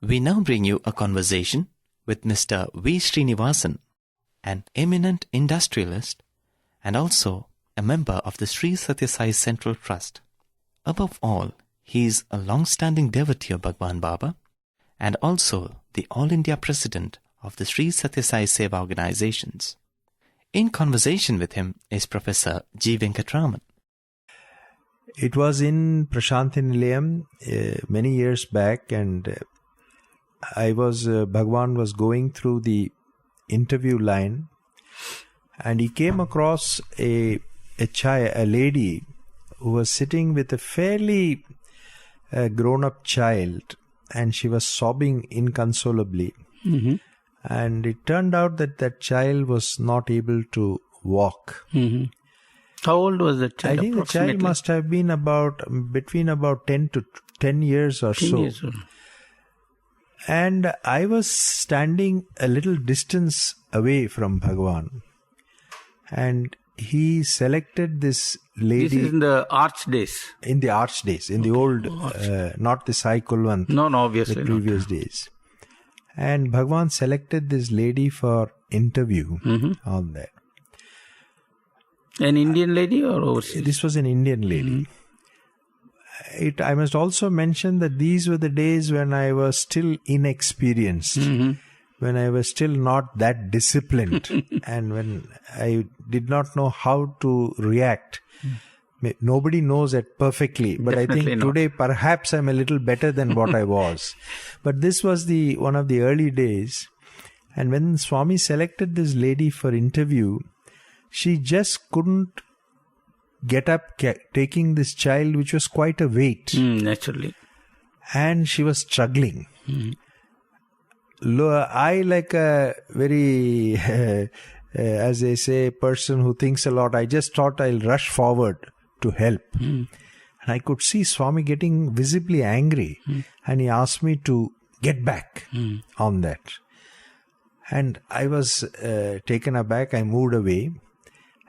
We now bring you a conversation with Mr. V. Srinivasan, an eminent industrialist and also a member of the Sri Sathya Sai Central Trust. Above all, he is a long-standing devotee of Bhagwan Baba and also the All India President of the Sri Sathya Sai Seva organizations. In conversation with him is Professor G. Venkatraman. It was in Prashanthi Nilayam many years back, and Bhagwan was going through the interview line, and he came across a lady who was sitting with a fairly grown-up child, and she was sobbing inconsolably. Mm-hmm. And it turned out that child was not able to walk. Mm-hmm. How old was the child? I think the child must have been between 10 years or 10 so. years old. And I was standing a little distance away from Bhagwan. And he selected this lady. This is in the arch days. In the arch days, in the old, not the Sai Kulwant. No, obviously the previous days. And Bhagwan selected this lady for interview on that. An Indian lady or overseas? This was an Indian lady. I must also mention that these were the days when I was still inexperienced, when I was still not that disciplined, and when I did not know how to react. Nobody knows it perfectly, but Definitely I think not. today perhaps I'm a little better than what I was. But this was one of the early days, and when Swami selected this lady for interview, she just couldn't get up taking this child, which was quite a weight. Naturally. And she was struggling. I, like a very, as they say, person who thinks a lot, I just thought I'll rush forward to help. And I could see Swami getting visibly angry. And he asked me to get back on that. And I was taken aback. I moved away.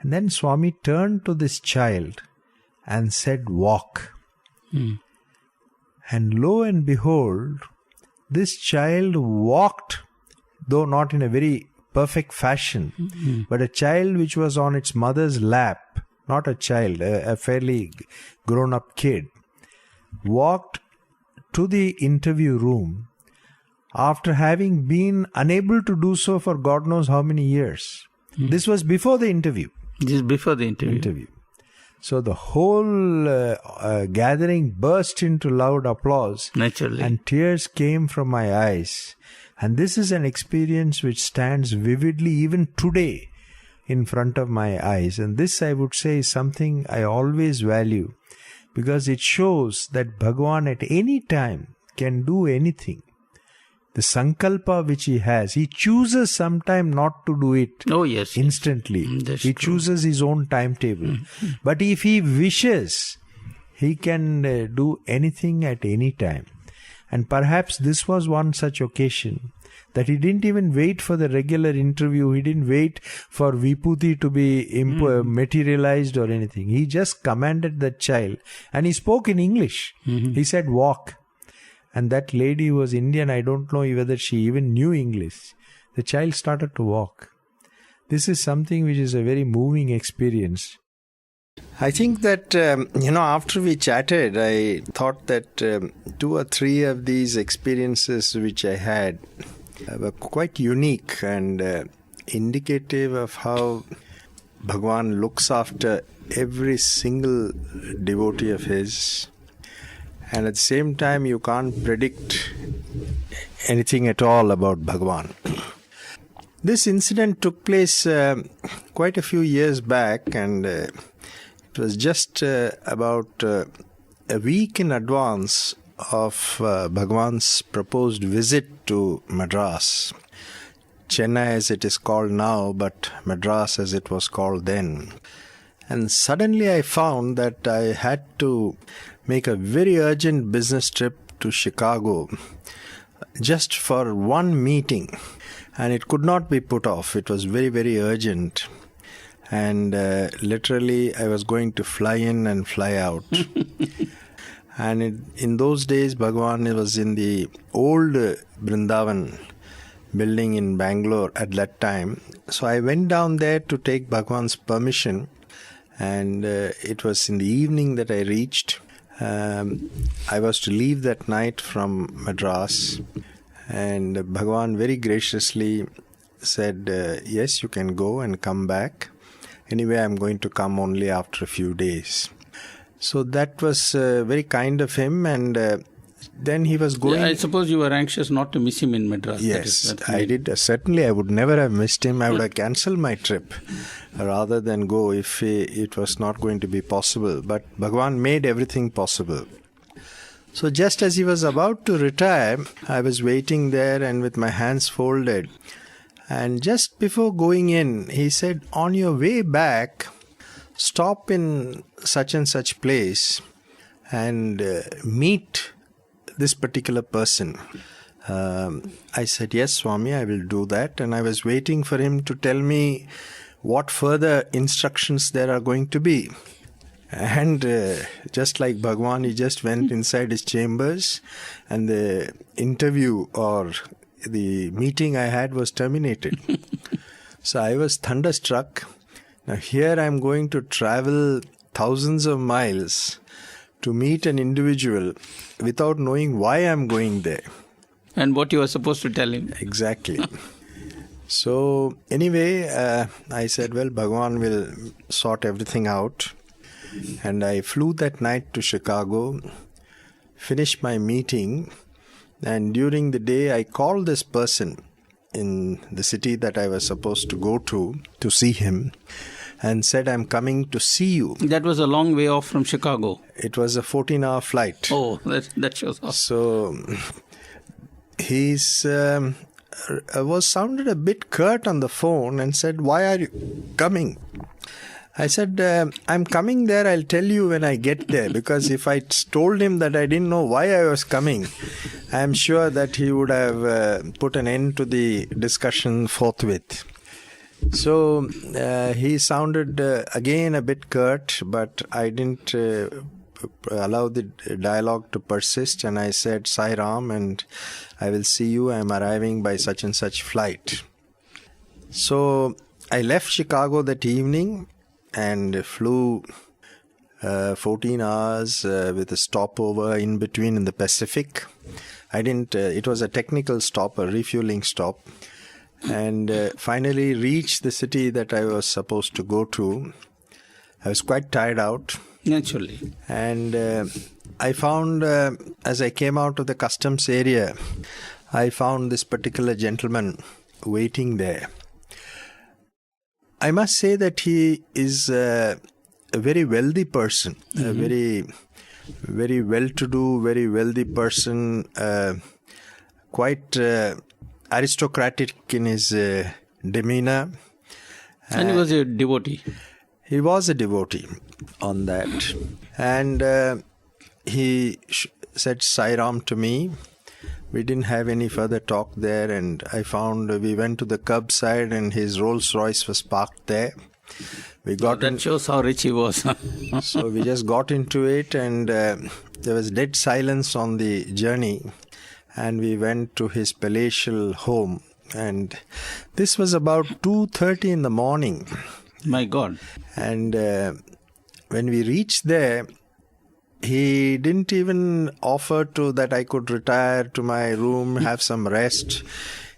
And then Swami turned to this child and said, "Walk." And lo and behold, this child walked, though not in a very perfect fashion, but a child which was on its mother's lap, not a child, a fairly grown-up kid, walked to the interview room after having been unable to do so for God knows how many years. This was before the interview. This is before the interview. So the whole gathering burst into loud applause. Naturally. And tears came from my eyes. And this is an experience which stands vividly even today in front of my eyes. And this, I would say, is something I always value, because it shows that Bhagwan at any time can do anything. The sankalpa which he has, he chooses sometime not to do it instantly. He chooses his own timetable. But if he wishes, he can do anything at any time. And perhaps this was one such occasion, that he didn't even wait for the regular interview. He didn't wait for Vibhuti to be materialized or anything. He just commanded that child. And he spoke in English. He said, "Walk." And that lady was Indian. I don't know whether she even knew English. The child started to walk. This is something which is a very moving experience. I think that, after we chatted, I thought that 2 or 3 of these experiences which I had were quite unique and indicative of how Bhagwan looks after every single devotee of his. And at the same time, you can't predict anything at all about Bhagwan. This incident took place quite a few years back, and it was just about a week in advance of Bhagwan's proposed visit to Madras. Chennai as it is called now, but Madras as it was called then. And suddenly I found that I had to make a very urgent business trip to Chicago just for one meeting. And it could not be put off. It was very, very urgent. And literally I was going to fly in and fly out. And in those days, Bhagavan was in the old Vrindavan building in Bangalore at that time. So I went down there to take Bhagavan's permission, and it was in the evening that I reached. I was to leave that night from Madras, and Bhagavan very graciously said, yes, you can go and come back. Anyway, I'm going to come only after a few days. So that was very kind of him, and then he was going... Yeah, I suppose you were anxious not to miss him in Madras. Yes, I did. Certainly, I would never have missed him. I would have cancelled my trip rather than go if it was not going to be possible. But Bhagavan made everything possible. So just as he was about to retire, I was waiting there and with my hands folded. And just before going in, he said, on your way back, stop in such and such place and meet this particular person. I said, yes, Swami, I will do that. And I was waiting for him to tell me what further instructions there are going to be. And just like Bhagavan, he just went inside his chambers, and the interview or the meeting I had was terminated. So I was thunderstruck. Now here I am going to travel thousands of miles to meet an individual without knowing why I am going there. And what you were supposed to tell him. Exactly. So anyway, I said, well, Bhagavan will sort everything out. And I flew that night to Chicago, finished my meeting, and during the day I called this person in the city that I was supposed to go to see him, and said, I'm coming to see you. That was a long way off from Chicago. It was a 14-hour flight. Oh, that shows off. So he's was sounded a bit curt on the phone and said, why are you coming? I said, I'm coming there, I'll tell you when I get there, because if I told him that I didn't know why I was coming, I'm sure that he would have put an end to the discussion forthwith. So he sounded again a bit curt, but I didn't allow the dialogue to persist, and I said, Sai Ram, and I will see you, I'm arriving by such and such flight. So I left Chicago that evening and flew 14 hours with a stopover in between in the Pacific. It was a technical stop, a refueling stop, and finally reached the city that I was supposed to go to. I was quite tired out. Naturally. And I found, as I came out of the customs area, I found this particular gentleman waiting there. I must say that he is a very wealthy person, a very, very well-to-do, very wealthy person, quite aristocratic in his demeanor. And he was a devotee. He was a devotee on that. And he said Sai Ram to me. We didn't have any further talk there, and I found we went to the curbside and his Rolls Royce was parked there. That shows how rich he was. So we just got into it, and there was dead silence on the journey, and we went to his palatial home, and this was about 2:30 in the morning. My God. And when we reached there, he didn't even offer to that I could retire to my room, have some rest.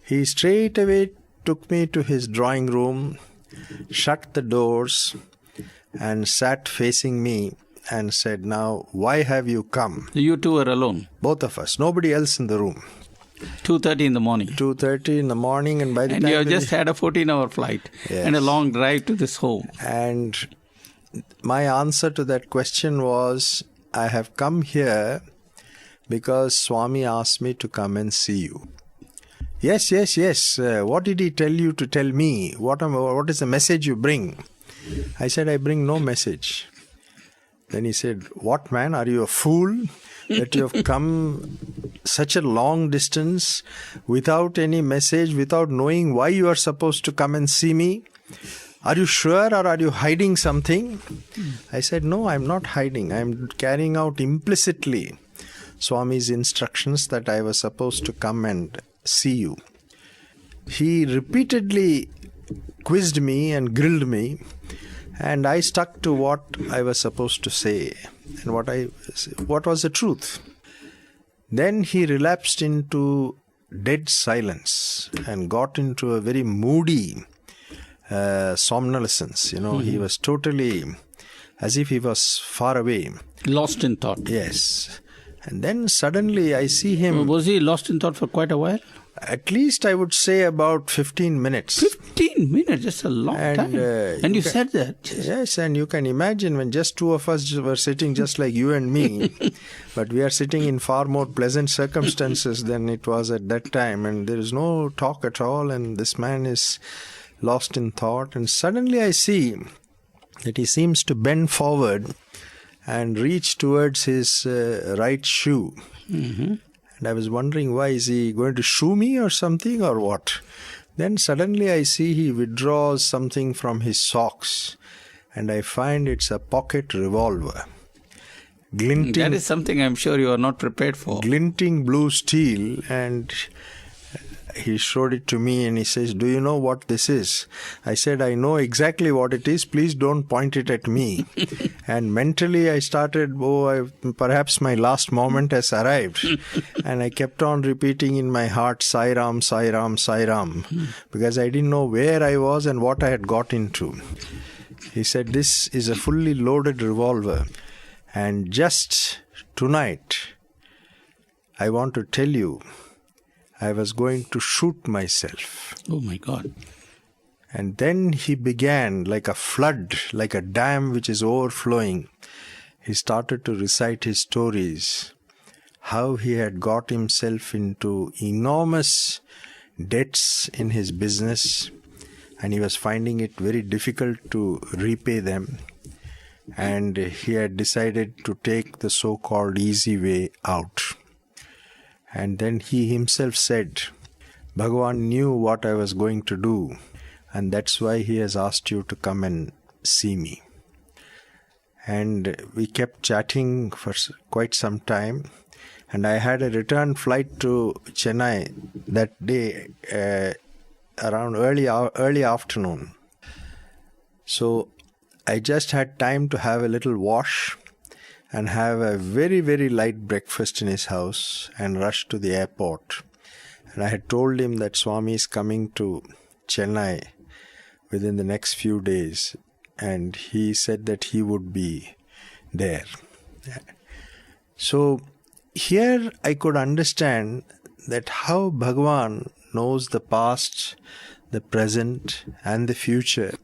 He straight away took me to his drawing room, shut the doors, and sat facing me and said, now, why have you come? You two were alone? Both of us. Nobody else in the room. 2:30 in the morning. 2:30 in the morning, and by the time... And you have just had a 14-hour flight. Yes. And a long drive to this home. And my answer to that question was, I have come here because Swami asked me to come and see you. Yes. What did he tell you to tell me? What is the message you bring? I said, I bring no message. Then he said, what, man? Are you a fool that you have come such a long distance without any message, without knowing why you are supposed to come and see me? "Are you sure, or are you hiding something?" I said, "No, I'm not hiding. I'm carrying out implicitly Swami's instructions that I was supposed to come and see you." He repeatedly quizzed me and grilled me, and I stuck to what I was supposed to say and what was the truth. Then he relapsed into dead silence and got into a very moody somnolence. He was totally as if he was far away. Lost in thought. Yes. And then suddenly I see him. Was he lost in thought for quite a while? At least I would say about 15 minutes. 15 minutes? That's a long time. And you said that? Yes, and you can imagine when just two of us were sitting just like you and me, but we are sitting in far more pleasant circumstances than it was at that time, and there is no talk at all, and this man is lost in thought, and suddenly I see that he seems to bend forward and reach towards his right shoe. Mm-hmm. And I was wondering, why is he going to shoe me or something or what? Then suddenly I see he withdraws something from his socks, and I find it's a pocket revolver. Glinting, that is something I'm sure you are not prepared for. Glinting blue steel, and he showed it to me and he says, "Do you know what this is?" I said, "I know exactly what it is. Please don't point it at me." And mentally I started, perhaps my last moment has arrived. And I kept on repeating in my heart, "Sai Ram, Sai Ram, Sai Ram," because I didn't know where I was and what I had got into. He said, "This is a fully loaded revolver. And just tonight, I want to tell you, I was going to shoot myself." Oh my God. And then he began like a flood, like a dam which is overflowing. He started to recite his stories, how he had got himself into enormous debts in his business, and he was finding it very difficult to repay them. And he had decided to take the so-called easy way out. And then he himself said, "Bhagavan knew what I was going to do, and that's why he has asked you to come and see me." And we kept chatting for quite some time. And I had a return flight to Chennai that day around early afternoon. So I just had time to have a little wash and have a very, very light breakfast in his house and rush to the airport. And I had told him that Swami is coming to Chennai within the next few days, and he said that he would be there. So here I could understand that how Bhagavan knows the past, the present and the future,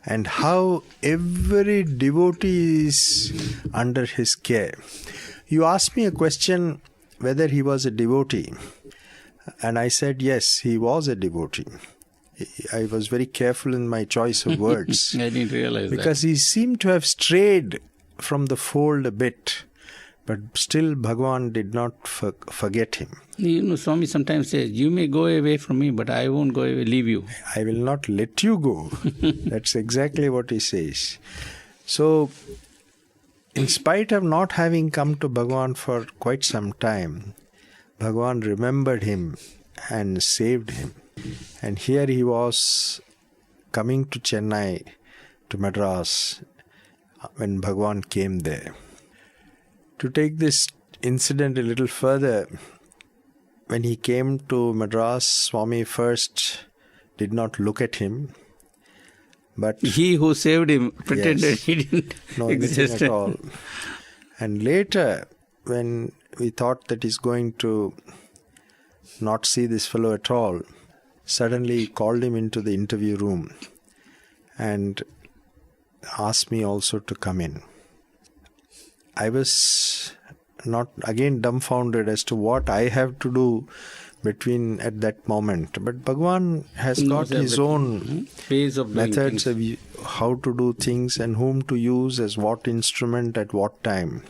and how every devotee is under his care. You asked me a question whether he was a devotee, and I said yes, he was a devotee. I was very careful in my choice of words. I didn't realize because he seemed to have strayed from the fold a bit, but still Bhagavan did not forget him. Swami sometimes says, "You may go away from me, but I won't leave you. I will not let you go." That's exactly what he says. So, in spite of not having come to Bhagavan for quite some time, Bhagavan remembered him and saved him. And here he was coming to Chennai, to Madras, when Bhagavan came there. To take this incident a little further, when he came to Madras, Swami first did not look at him, but he who saved him pretended yes, he didn't exist anything at all. And later, when we thought that he's going to not see this fellow at all, suddenly he called him into the interview room and asked me also to come in. I was not again dumbfounded as to what I have to do at that moment. But Bhagavan has got his own ways of methods of how to do things and whom to use as what instrument at what time.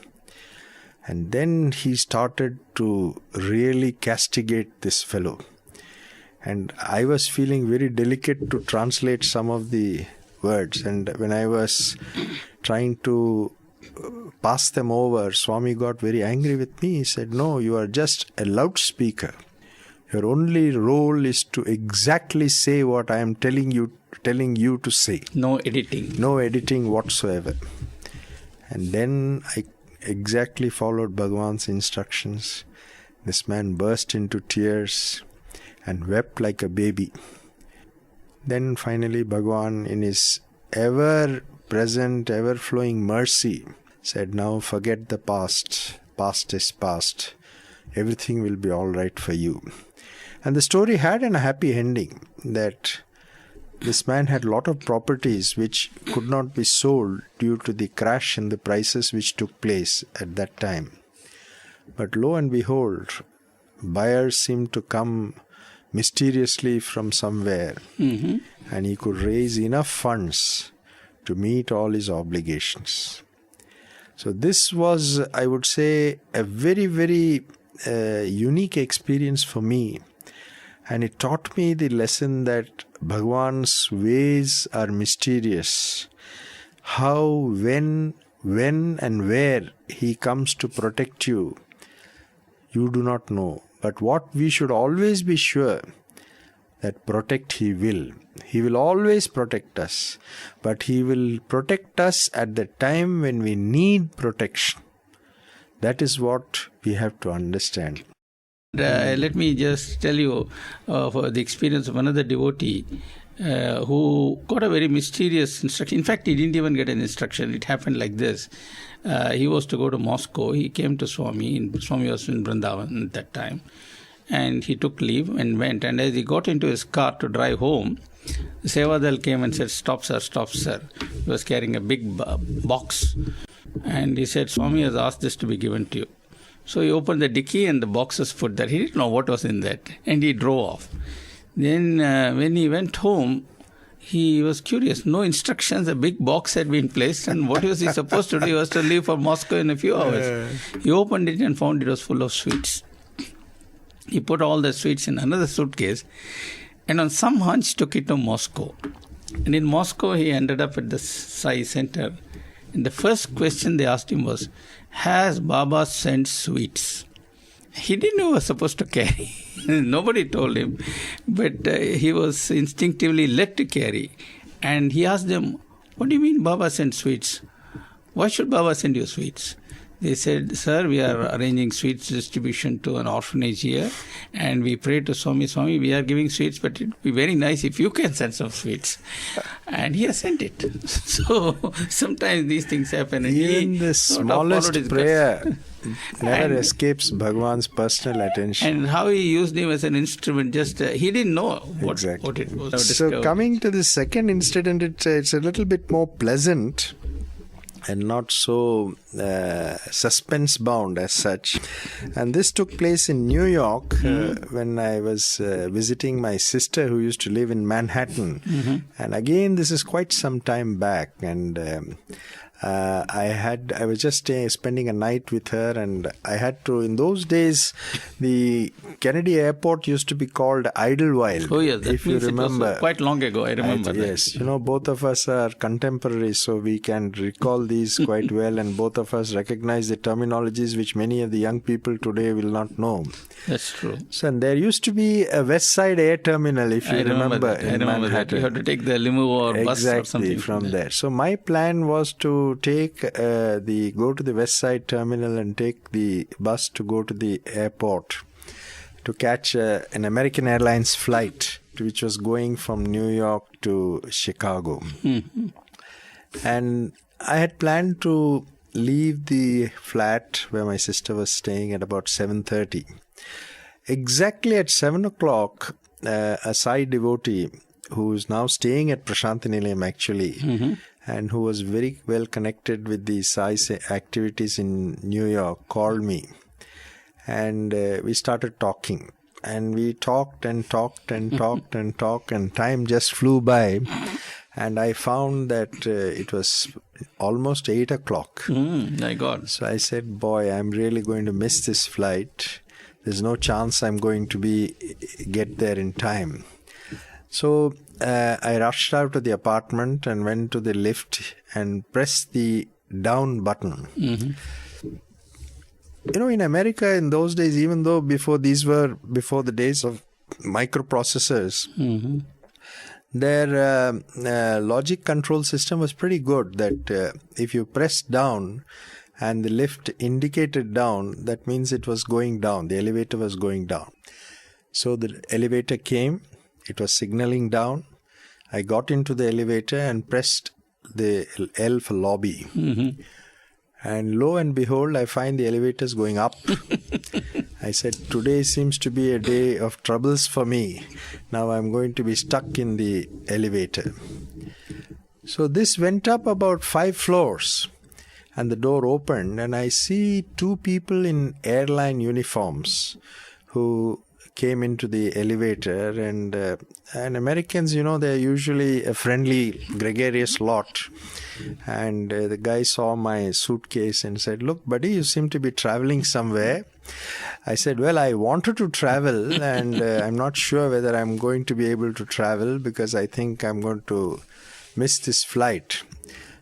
And then he started to really castigate this fellow. And I was feeling very delicate to translate some of the words. And when I was trying to pass them over, Swami got very angry with me. He said, "No, you are just a loudspeaker. Your only role is to exactly say what I am telling you to say. No editing. No editing whatsoever." And then I exactly followed Bhagavan's instructions. This man burst into tears and wept like a baby. Then finally Bhagavan, in his ever-present, ever-flowing mercy, said, "Now forget the past. Past is past. Everything will be all right for you." And the story had a happy ending, that this man had a lot of properties which could not be sold due to the crash in the prices which took place at that time. But lo and behold, buyers seemed to come mysteriously from somewhere, and he could raise enough funds to meet all his obligations. So this was, I would say, a very, very unique experience for me. And it taught me the lesson that Bhagavan's ways are mysterious. How, when and where he comes to protect you, you do not know. But what we should always be sure, that protect he will. He will always protect us. But he will protect us at the time when we need protection. That is what we have to understand. Let me just tell you for the experience of another devotee who got a very mysterious instruction. In fact, he didn't even get an instruction. It happened like this. He was to go to Moscow. He came to Swami. Swami was in Vrindavan at that time. And he took leave and went. And as he got into his car to drive home, the Sevadal came and said, "Stop, sir, stop, sir." He was carrying a big box. And he said, "Swami has asked this to be given to you." So he opened the dicky and the box was put there. He didn't know what was in that. And he drove off. Then when he went home, he was curious. No instructions. A big box had been placed. And what was he supposed to do? He was to leave for Moscow in a few hours. He opened it and found it was full of sweets. He put all the sweets in another suitcase. And on some hunch took it to Moscow. And in Moscow, he ended up at the Sai Center. And the first question they asked him was, "Has Baba sent sweets?" He didn't know he was supposed to carry. Nobody told him. But he was instinctively led to carry. And he asked them, "What do you mean Baba sent sweets? Why should Baba send you sweets?" They said, "Sir, we are arranging sweets distribution to an orphanage here. And we pray to Swami, Swami, we are giving sweets, but it would be very nice if you can send some sweets." And he has sent it. So sometimes these things happen. And even the smallest prayer never escapes Bhagavan's personal attention. And how he used him as an instrument, just he didn't know what it was. So coming to the second incident, it's a little bit more pleasant and not so suspense bound as such. And this took place in New York when I was visiting my sister who used to live in Manhattan. And again, this is quite some time back. And I was just spending a night with her, and I had to, in those days, the Kennedy Airport used to be called Idlewild. Oh yes, if you remember. It was quite long ago, I remember that. Yes, both of us are contemporaries, so we can recall these quite well, and both of us recognize the terminologies which many of the young people today will not know. That's true. So, and there used to be a West Side Air Terminal, if you remember, in Manhattan. That. You had to take the limo or bus or something. From there. So my plan was to take go to the West Side Terminal and take the bus to go to the airport to catch an American Airlines flight which was going from New York to Chicago. And I had planned to leave the flat where my sister was staying at about 7:30. Exactly at 7 o'clock, a Sai devotee who is now staying at Prasanthi Nilayam actually, and who was very well connected with the Sai activities in New York, called me. And we started talking. And we talked and talked and talked and talked, and time just flew by. And I found that it was almost 8 o'clock. My God. So I said, boy, I'm really going to miss this flight. There's no chance I'm going to get there in time. So I rushed out of the apartment and went to the lift and pressed the down button. You know, in America in those days, even though before the days of microprocessors, their logic control system was pretty good, that if you pressed down and the lift indicated down, that means it was going down. The elevator was going down. So the elevator came, it was signaling down. I got into the elevator and pressed the L for lobby. And lo and behold, I find the elevators going up. I said, today seems to be a day of troubles for me. Now I'm going to be stuck in the elevator. So this went up about 5 floors. And the door opened, and I see 2 people in airline uniforms who came into the elevator. And Americans, you know, they're usually a friendly, gregarious lot. And the guy saw my suitcase and said, "Look, buddy, you seem to be traveling somewhere." I said, "Well, I wanted to travel, and I'm not sure whether I'm going to be able to travel because I think I'm going to miss this flight."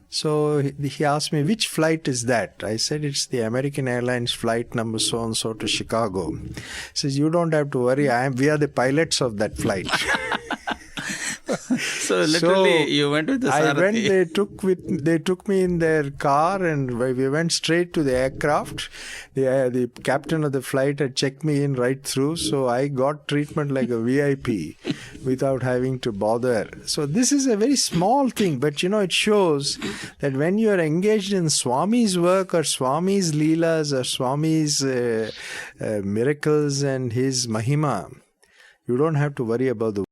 So he asked me, "Which flight is that?" I said, "It's the American Airlines flight number so-and-so to Chicago." He says, "You don't have to worry. We are the pilots of that flight." So literally, you went with the Sarathi. They took me in their car, and we went straight to the aircraft. The captain of the flight had checked me in right through, so I got treatment like a VIP without having to bother. So this is a very small thing, but you know, it shows that when you are engaged in Swami's work or Swami's Leelas or Swami's miracles and his Mahima, you don't have to worry about the